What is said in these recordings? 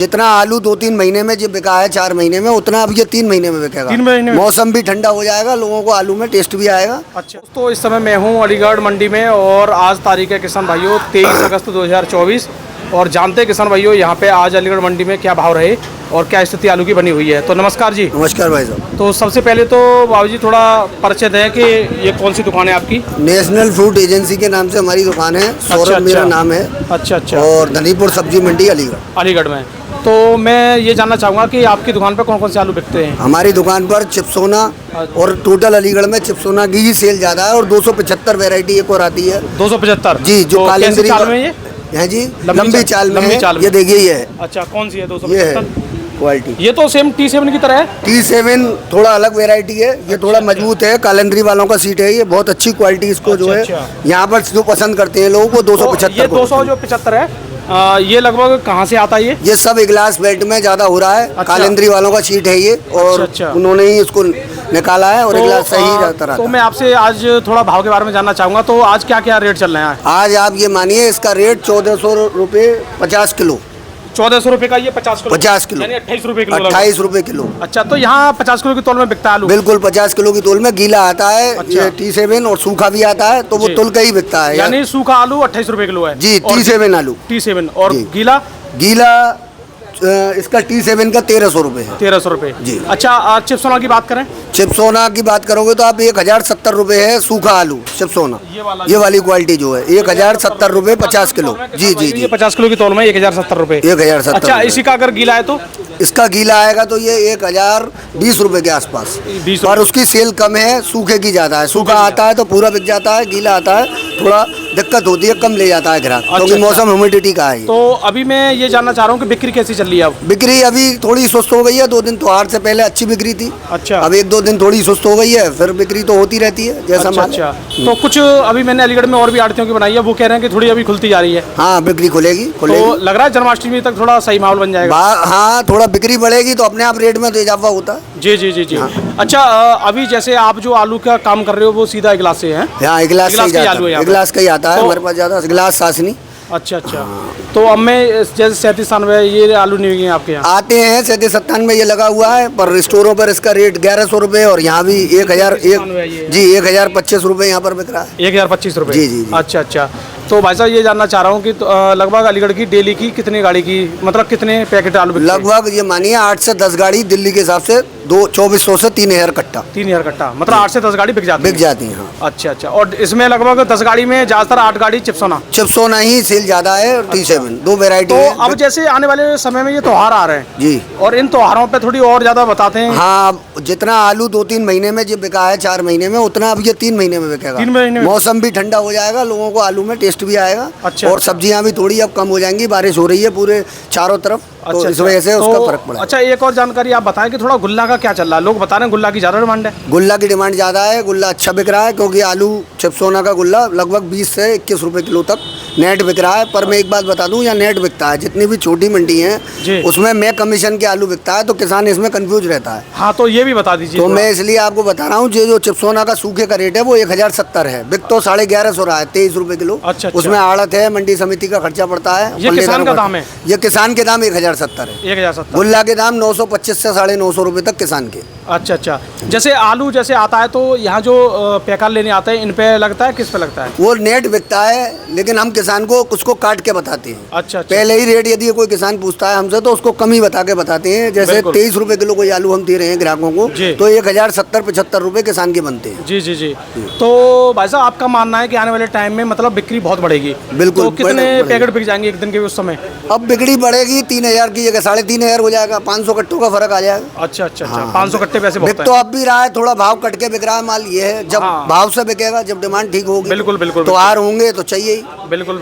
जितना आलू 2-3 महीने में जो बिका है 4 महीने में, उतना अब ये 3 महीने में बिकेगा। 3 महीने में? मौसम भी ठंडा हो जाएगा, लोगों को आलू में टेस्ट भी आएगा। अच्छा, तो इस समय मैं हूँ अलीगढ़ मंडी में और आज तारीख है किसान भाइयों 23 अगस्त 2024 और जानते किसान भाइयों यहाँ पे आज अलीगढ़ मंडी में क्या भाव रहे और क्या स्थिति आलू की बनी हुई है। तो नमस्कार जी। नमस्कार भाई साहब। तो सबसे पहले तो बाबू जी थोड़ा परिचय दें कि ये कौन सी दुकान है आपकी। नेशनल फ्रूट एजेंसी के नाम से हमारी दुकान है। सौरभ मेरा नाम है। अच्छा। और धनीपुर सब्जी मंडी अलीगढ़। अलीगढ़ में। तो मैं ये जानना चाहूँगा कि आपकी दुकान पर कौन कौन से आलू बिकते हैं। हमारी दुकान पर चिप्सोना और टोटल अलीगढ़ में चिप्सोना की ही सेल ज़्यादा है और 275 वैरायटी एक और आती है। 275 जी, जो कालेंदरी चाल में ये है जी, लंबी चाल में है। ये देखिए ये है। अच्छा, कौन सी है? ये है 275 क्वालिटी। ये तो सेम T7 की तरह है। T7 थोड़ा अलग वैरायटी है, ये थोड़ा मजबूत है। कालेंदरी वालों का सीट है, ये बहुत अच्छी क्वालिटी इसको जो है यहाँ पर जो पसंद करते हैं लोगों को 275। ये 275 है। ये लगभग कहाँ से आता है ये सब इगलास बेल्ट में ज्यादा हो रहा है। अच्छा। कालेंदरी वालों का सीट है ये और अच्छा। उन्होंने ही इसको निकाला है और इगलास सही रहता रहा। तो मैं आपसे आज थोड़ा भाव के बारे में जानना चाहूँगा। तो आज क्या क्या रेट चल रहा है? आज आप ये मानिए इसका रेट 1400 रुपये 50 किलो। 1400 रुपये का ये 50 किलो। 50 किलो यानी 28 रुपये किलो। 28 रुपये किलो। अच्छा, तो यहाँ 50 किलो की तौल में बिकता है आलू? बिल्कुल 50 किलो की तौल में गीला आता है। अच्छा। ये T7 और सूखा भी आता है, तो वो तुल का ही बिकता है। यानी सूखा आलू 28 रुपये किलो है जी, T7 आलू। T7 और गीला इसका T7 का 1300 रुपये है। 1300 रुपये जी। अच्छा, चिप्सोना की बात करें? चिप्सोना की बात करोगे तो आप 1070 रुपये है सूखा आलू चिप्सोना। ये वाली क्वालिटी जो है 1070 रुपये 50 किलो। जी जी जी, 50 किलो की तौल में 1070 रुपये। 1070। अच्छा, इसी का अगर गीला है तो? इसका गीला आएगा तो ये 1020 रुपये के आसपास। 20 पर उसकी सेल कम है, सूखे की ज़्यादा है। सूखा आता है तो पूरा बिक जाता है, गीला आता है थोड़ा दिक्कत होती है, कम ले जाता है ग्राहक, क्योंकि मौसम ह्यूमिडिटी का है। तो अभी मैं ये जानना चाह रहा हूँ कि बिक्री कैसी चल रही है अब? बिक्री अभी थोड़ी सुस्त हो गई है। 2 दिन त्योहार से पहले अच्छी बिक्री थी। अच्छा। अब 1-2 दिन थोड़ी सुस्त हो गई है, फिर बिक्री तो होती रहती है जैसा माल। अच्छा। तो कुछ अभी मैंने अलीगढ़ में और भी आड़तियों की बनाई है, वो कह रहे हैं कि थोड़ी अभी खुलती जा रही है। हाँ, बिक्री खुलेगी। तो लग रहा है जन्माष्टमी तक थोड़ा सही माहौल बन जाएगा। हाँ, थोड़ा बिक्री बढ़ेगी तो अपने आप रेट में तो इजाफा होता है। जी जी जी जी। अच्छा, अभी जैसे आप जो आलू का काम कर रहे हो वो सीधा इगलास से है? हाँ, इगलास का ही आता है तो हमारे पास ज़्यादा, इगलास सासनी। अच्छा। तो अब मैं जैसे 37-97 ये आलू नहीं है आपके यहाँ? आते हैं 37-97 में ये लगा हुआ है, पर स्टोरों पर इसका रेट 1100 रुपये और यहाँ भी 1025 रुपये यहाँ पर बिक रहा है। 1025 रुपये? जी जी। अच्छा। तो भाई साहब ये जानना चाह रहा हूँ कि लगभग अलीगढ़ की डेली की कितनी गाड़ी की, मतलब कितने पैकेट आलू बिकते हैं? लगभग ये मानिए 8 से 10 गाड़ी दिल्ली के हिसाब से 2400 से 3000 कट्टा। 3000 कट्टा, मतलब 8 से 10 गाड़ी बिक जाती हैं। हाँ। अच्छा। और इसमें लगभग 10 गाड़ी में ज़्यादातर 8 गाड़ी चिप्सोना ही सेल ज़्यादा है और T7 दो वेरायटी है। है। तो अब जैसे आने वाले समय में ये त्योहार आ रहे हैं जी, और इन त्योहारों पे थोड़ी और ज़्यादा बताते हैं। हाँ, जितना आलू 2-3 महीने में जो बिका है 4 महीने में, उतना अब ये 3 महीने में बिकेगा। 3 महीने में? मौसम भी ठंडा हो जाएगा, लोगों को आलू में टेस्ट भी आएगा। अच्छा। और सब्जियां भी थोड़ी अब कम हो जाएंगी, बारिश हो रही है पूरे चारों तरफ। तो इस वजह से उसका फर्क पड़ा। अच्छा, एक और जानकारी आप बताएं कि थोड़ा गुल्ला का क्या चल रहा है? लोग बता रहे हैं गुल्ला की ज़्यादा डिमांड है। गुल्ला की डिमांड ज़्यादा है, गुल्ला अच्छा बिक रहा है, क्योंकि आलू चिप्सोना का गुल्ला लगभग 20 से 21 रुपये किलो तक नेट बिक रहा है। पर मैं एक बात बता दूं, यहाँ नेट बिकता है, जितनी भी छोटी मंडी है उसमें मैं कमीशन के आलू बिकता है, तो किसान इसमें कंफ्यूज रहता है। हाँ, तो ये भी बता दीजिए। तो मैं इसलिए आपको बता रहा हूँ, जो चिप्सोना का सूखे का रेट है वो 1070 है, बिक तो 1150 रहा है, 23 रुपये किलो। अच्छा। उसमें आड़त है, मंडी समिति का खर्चा पड़ता है। ये किसान का दाम है? ये किसान के दाम 1070 है। 1070। गुल्ला के दाम 925 से 950 रुपये तक किसान के। अच्छा। जैसे आलू जैसे आता है तो यहाँ जो पैकार लेने आते हैं इन पे लगता है, किस पे लगता है? वो नेट बिकता है, लेकिन हम किसान को उसको काट के बताते हैं। अच्छा। पहले ही रेट यदि कोई किसान पूछता है हमसे तो उसको कम ही बता के बताते हैं। जैसे 23 रुपये किलो कोई आलू हम दे रहे हैं ग्राहकों को, तो 1070-75 रुपये किसान के बनते हैं। जी। तो भाई साहब आपका मानना है कि आने वाले टाइम में मतलब बिक्री बहुत बढ़ेगी? बिल्कुल। तो कितने पैकेट बिक जाएंगे एक दिन के उस समय? अब बिक्री बढ़ेगी, 3000 की जगह 3500 हो जाएगा, 500 कट्टों का फर्क आ जाएगा। अच्छा। 500 कट्टे पैसे बिक तो अब भी रहा है, थोड़ा भाव कट के बिक रहा है माल। ये है जब भाव से बिकेगा, जब डिमांड ठीक होगी। बिल्कुल। तो आर होंगे तो चाहिए ही। बिल्कुल।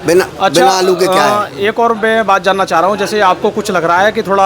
बिना आलू के क्या है। एक और मैं बात जानना चाह रहा हूँ, जैसे आपको कुछ लग रहा है कि थोड़ा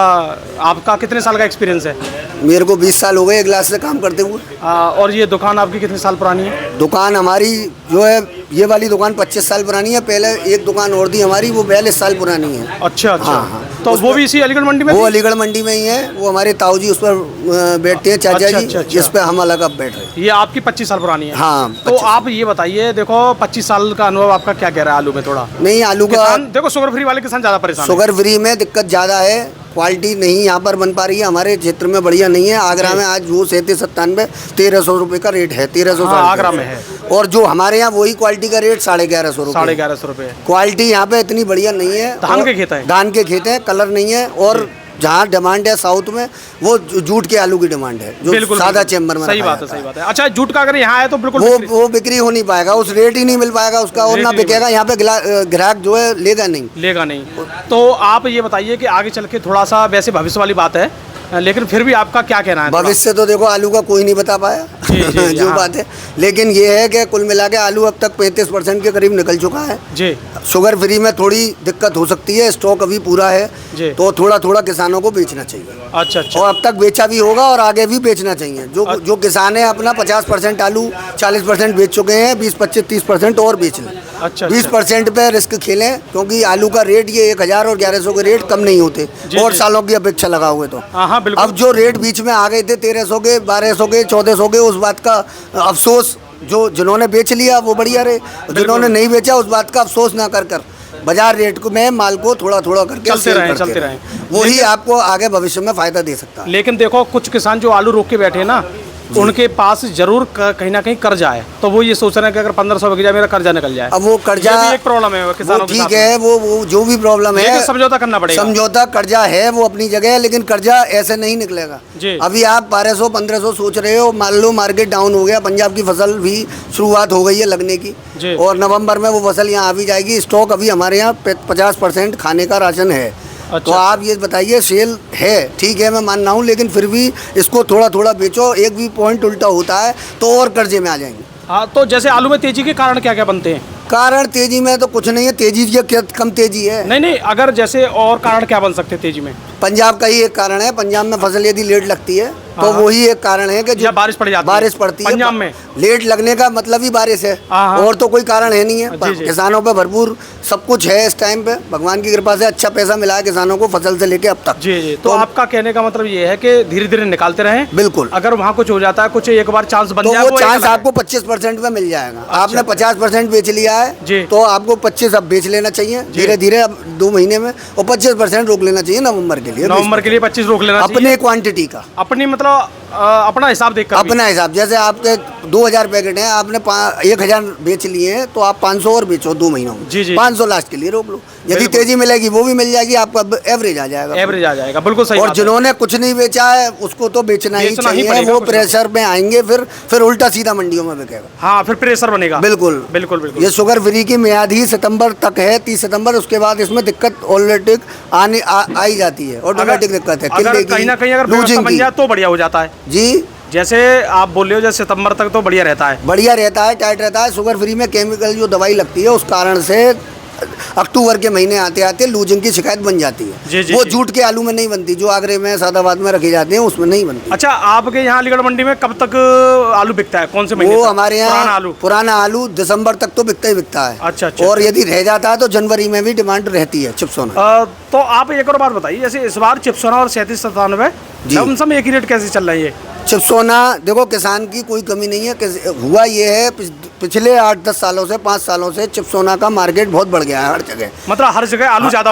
आपका कितने साल का एक्सपीरियंस है? मेरे को 20 साल हो गए ग्लास से काम करते हुए। और ये दुकान आपकी कितने साल पुरानी है? दुकान हमारी जो है ये वाली दुकान 25 साल पुरानी है। पहले एक दुकान और थी हमारी, वो 42 साल पुरानी है। अच्छा। हाँ। तो वो भी इसी अलीगढ़ मंडी में वो थी? अलीगढ़ मंडी में ही है। वो हमारे ताऊ जी उस पर बैठते हैं, चाचा अच्छा, जी, अच्छा, अच्छा। जिस पे हम अलग अब बैठ रहे हैं। ये आपकी 25 साल पुरानी है। हाँ, तो 25 आप ये बताइए, देखो 25 साल का अनुभव आपका क्या कह रहा है आलू में थोड़ा? नहीं, आलू का किसान देखो शुगर फ्री वाले किसान ज़्यादा परेशान हैं। शुगर फ्री में दिक्कत ज़्यादा है, क्वालिटी नहीं यहाँ पर बन पा रही है, हमारे क्षेत्र में बढ़िया नहीं है। आगरा में आज वो 37-97 1300 रुपये का रेट है, 1300 हाँ, आगरा में है। और जो हमारे यहाँ वही क्वालिटी का रेट 1150 रुपये। 1150 रुपये। क्वालिटी यहाँ पे इतनी बढ़िया नहीं है। धान के खेत हैं? धान के खेत हैं, कलर नहीं है। और जहाँ डिमांड है साउथ में, वो जूट के आलू की डिमांड है, जो बिल्कुल सादा चेम्बर में सही रखा बात है, जाता सही बात है। अच्छा, जूट का अगर यहाँ है तो बिल्कुल वो बिक्री हो नहीं पाएगा, उस रेट ही नहीं मिल पाएगा उसका, और रेट ना ही नहीं बिकेगा यहाँ पे। ग्राहक जो है लेगा नहीं। तो आप ये बताइए कि आगे चल के थोड़ा सा, वैसे भविष्य वाली बात है, लेकिन फिर भी आपका क्या कहना है? भविष्य तो देखो आलू का कोई नहीं बता पाया जी, जो हाँ। बात है। लेकिन ये है कि कुल मिला के आलू अब तक 35% के करीब निकल चुका है जी। शुगर फ्री में थोड़ी दिक्कत हो सकती है, स्टॉक अभी पूरा है, जी। तो थोड़ा थोड़ा किसानों को बेचना चाहिए। अच्छा अच्छा। और अब तक बेचा भी होगा और आगे भी बेचना चाहिए। जो किसान है अपना 50% आलू 40% बेच चुके हैं, 20-25-30% और बेच लें। अच्छा, 20% पे रिस्क खेलें, क्योंकि आलू का रेट ये 1000 और 1100 के रेट कम नहीं होते और सालों की अपेक्षा लगा हुए। तो हाँ, बिल्कुल। अब जो रेट बीच में आ गए थे 1300 के, 1200 के, 1400 के, उस बात का अफसोस जिन्होंने बेच लिया वो बढ़िया रहे, जिन्होंने नहीं बेचा उस बात का अफसोस ना कर बाजार रेट को में माल को थोड़ा थोड़ा करके चलते रहें। वही आपको आगे भविष्य में फायदा दे सकता है। लेकिन देखो कुछ किसान जो आलू रोक के बैठे हैं ना, उनके पास जरूर कहीं ना कहीं कर्जा है, तो वो ये सोच रहे हैं कि अगर 1500 बिक जाए मेरा कर्जा निकल जाए। अब वो कर्जा ये भी एक प्रॉब्लम है किसानों के साथ। ठीक है, वो जो भी प्रॉब्लम है, समझौता करना पड़ेगा। समझौता कर्जा है वो अपनी जगह है, लेकिन कर्जा ऐसे नहीं निकलेगा जी। अभी आप 1200-1500 सोच रहे हो, मान लो मार्केट डाउन हो गया, पंजाब की फसल भी शुरुआत हो गई है लगने की, और नवंबर में वो फसल यहाँ आ भी जाएगी। स्टॉक अभी हमारे यहाँ 50% खाने का राशन है। अच्छा। तो आप ये बताइए, सेल है ठीक है, मैं मान रहा हूँ, लेकिन फिर भी इसको थोड़ा थोड़ा बेचो। एक भी पॉइंट उल्टा होता है तो और कर्जे में आ जाएंगे। हाँ, तो जैसे आलू में तेजी के कारण क्या क्या बनते हैं? कारण तेजी में तो कुछ नहीं है, तेजी क्या कम तेजी है? नहीं, अगर जैसे और कारण क्या बन सकते हैं तेजी में? पंजाब का ही एक कारण है। पंजाब में फसल यदि लेट लगती है तो वही एक कारण है कि जो बारिश पड़ जाती है, बारिश पड़ती है पंजाब में लेट लगने का मतलब ही बारिश है, और तो कोई कारण है नहीं है। किसानों पे भरपूर सब कुछ है इस टाइम पे, भगवान की कृपा से अच्छा पैसा मिला है किसानों को फसल से लेके अब तक। जी। तो आपका कहने का मतलब ये है कि धीरे धीरे निकालते रहें। बिल्कुल। अगर वहाँ कुछ हो जाता है, कुछ एक बार चांस बन जाए, वो चांस आपको 25% में मिल जाएगा। आपने 50% बेच लिया है तो आपको 25 अब बेच लेना चाहिए धीरे धीरे, अब 2 महीने में, और 25% रोक लेना चाहिए नवंबर के लिए। 25 रोक लेना चाहिए अपने क्वांटिटी का, अपनी मतलब अपना हिसाब देखकर, अपना हिसाब। जैसे आपके 2000 पैकेट हैं, आपने 1000 बेच लिए हैं, तो आप 500 और बेचो 2 महीनों में। जी। 500 लास्ट के लिए रोक लो, यदि तेजी मिलेगी वो भी मिल जाएगी, आपका एवरेज आ जाएगा। बिल्कुल सही। और जिन्होंने कुछ नहीं बेचा है उसको तो बेचना ही चाहिए, वो प्रेशर में आएंगे, फिर उल्टा सीधा मंडियों में बिकेगा। हाँ, फिर प्रेशर बनेगा। बिल्कुल। ये शुगर फ्री की मियाद ही सितंबर तक है, 30 सितंबर, उसके बाद इसमें दिक्कत ऑटोमेटिक आई जाती है, ऑटोमेटिक दिक्कत है। अगर कहीं ना कहीं अगर व्यवस्था बन जाए तो बढ़िया हो जाता है। जी, जैसे आप बोल रहे हो, जैसे सितंबर तक तो बढ़िया रहता है, टाइट रहता है। शुगर फ्री में केमिकल जो दवाई लगती है, उस कारण से अक्टूबर के महीने आते आते लूजिंग की शिकायत बन जाती है। वो जूट के आलू में नहीं बनती, जो आगरे में सादाबाद में रखे जाते हैं उसमें नहीं बनती। अच्छा, आपके यहाँ अलीगढ़ मंडी में कब तक आलू बिकता है, कौन से महीने? वो हमारे यहाँ पुराना आलू दिसंबर तक तो बिकता ही बिकता है। अच्छा। और यदि रह जाता है तो जनवरी में भी डिमांड रहती है चिप्सोना। तो आप एक और बात बताइए, जैसे इस बार चिप्सोना और 3797 लमसम एक ही रेट कैसे चल रहा है? ये चिप्सोना देखो, किसान की कोई कमी नहीं है। हुआ ये है, पिछले 8-10 सालों से, 5 सालों से चिप्सोना का मार्केट बहुत बढ़ गया है हर जगह। मतलब हर जगह आलू ज्यादा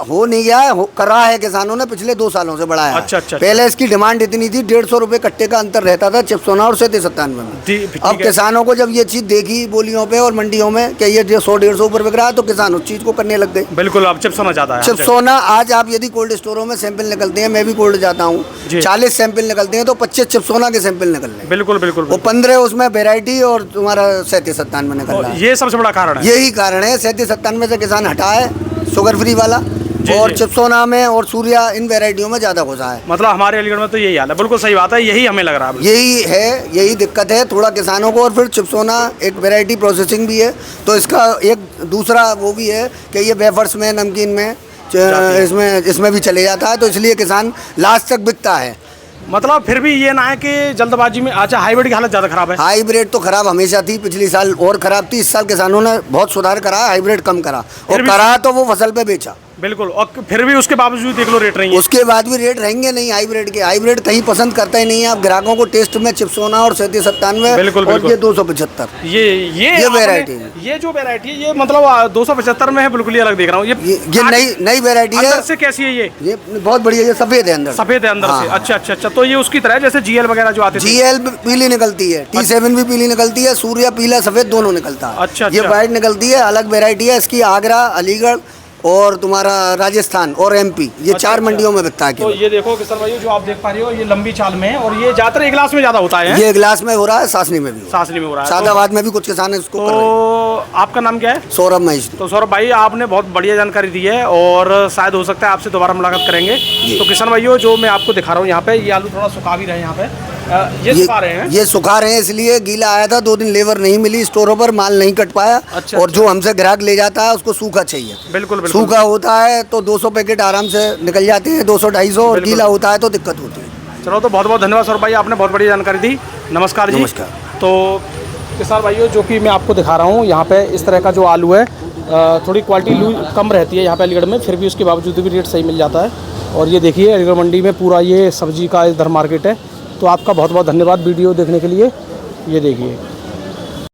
हो नहीं गया है, करा है किसानों ने पिछले 2 सालों से बढ़ाया है। अच्छा। पहले इसकी डिमांड इतनी थी, 150 रुपए कट्टे का अंतर रहता था चिप्सोना और 3797 में। अब किसानों को जब ये चीज देखी बोलियों पे और मंडियों में कि ये 100-150 ऊपर बिक रहा है, तो किसान उस चीज को करने लग गए। बिल्कुल, अब चिप्सोना ज्यादा है। चिप्सोना आज आप यदि कोल्ड स्टोरों में सैंपल निकलते हैं, मैं भी कोल्ड जाता हूँ, 40 सैंपल निकलते हैं तो 25 चिप्सोना के सैंपल निकल रहे हैं। बिल्कुल। वो 15 उसमें वेराइटी और तुम्हारा 3797 में निकल रहा है। ये सबसे बड़ा कारण है, यही कारण है। 3797 से किसान हटा है शुगर फ्री वाला, और चिप्सोना में और सूर्या इन वेराइटियों में ज्यादा घुसा है। मतलब हमारे अलीगढ़ में तो यही हाल है। बिल्कुल सही बात है, यही हमें लग रहा है। यही दिक्कत है थोड़ा किसानों को। और फिर चिप्सोना एक वेराइटी प्रोसेसिंग भी है, तो इसका एक दूसरा वो भी है कि ये वेफर्स में, नमकीन में, इसमें भी चले जाता है, तो इसलिए किसान लास्ट तक बिकता है। मतलब फिर भी ये ना है कि जल्दबाजी में। अच्छा, हाइब्रिड की हालत ज़्यादा खराब है? हाइब्रिड तो खराब हमेशा थी, पिछली साल और खराब थी। इस साल किसानों ने बहुत सुधार करा, हाइब्रिड कम करा, और करा तो वो फसल पे बेचा। बिल्कुल, और फिर भी उसके बावजूद देख लो रेट रही है। उसके बाद भी रेट रहेंगे नहीं हाइब्रिड के। हाइब्रिड कहीं पसंद करता ही नहीं है। आप ग्राहकों को टेस्ट में चिप्सोना और 3797 बिल्कुल, और बिल्कुल। ये 275 ये ये वैरायटी है। ये जो वैरायटी है ये मतलब 275 में है, बिल्कुल ही अलग देख रहा हूँ। ये नई वैरायटी है। अंदर से कैसी है ये बहुत बढ़िया, ये सफेद है अंदर। सफेद है अंदर से। हाँ। अच्छा अच्छा अच्छा, तो ये उसकी तरह जैसे जीएल वगैरह जो आते थे। जीएल पीली निकलती है, T7 भी पीली निकलती है, सूर्या पीला सफेद दोनों निकलता है। अच्छा, ये अच्छा। वाइट निकलती है, अलग वैरायटी है इसकी। आगरा, अलीगढ़ और तुम्हारा राजस्थान और एमपी, ये अच्छा, 4 मंडियों में बिकता है तो केवल। ये देखो किसान भाई जो आप देख पा रहे हो, ये लंबी चाल में है और ये ज्यादातर एक गिलास में ज्यादा होता है। ये गिलास में हो रहा है, सासनी में भी हो रहा सासनी में हो रहा है, है। सादाबाद में भी कुछ किसान इसको कर रहे हैं। तो आपका नाम क्या है? सौरभ महेश। तो सौरभ भाई आपने बहुत बढ़िया जानकारी दी है और शायद हो सकता है आपसे दोबारा मुलाकात करेंगे। तो किसान भाइयों जो मैं आपको दिखा रहा हूँ यहाँ पे, ये आलू थोड़ा सुखा भी रहे हैं यहाँ पे। ये सुखा रहे हैं। ये सुखा रहे हैं इसलिए, गीला आया था 2 दिन, लेबर नहीं मिली स्टोरों पर, माल नहीं कट पाया। अच्छा, और जो हमसे ग्राहक ले जाता है उसको सूखा चाहिए। बिल्कुल बिल्कुल। सूखा होता है तो 200 पैकेट आराम से निकल जाते हैं, 200-250, और गीला होता है तो दिक्कत होती है। चलो, तो बहुत बहुत धन्यवाद सौरभ भाई, आपने बहुत बढ़िया जानकारी दी। नमस्कार जी। नमस्कार। तो किसान भाइयों जो कि मैं आपको दिखा रहा हूँ यहाँ पे इस तरह का जो आलू है, थोड़ी क्वालिटी कम रहती है यहाँ पे अलीगढ़ में, फिर भी उसके बावजूद भी रेट सही मिल जाता है। और ये देखिए अलीगढ़ मंडी में पूरा ये सब्जी का इधर मार्केट है। तो आपका बहुत बहुत धन्यवाद वीडियो देखने के लिए। ये देखिए।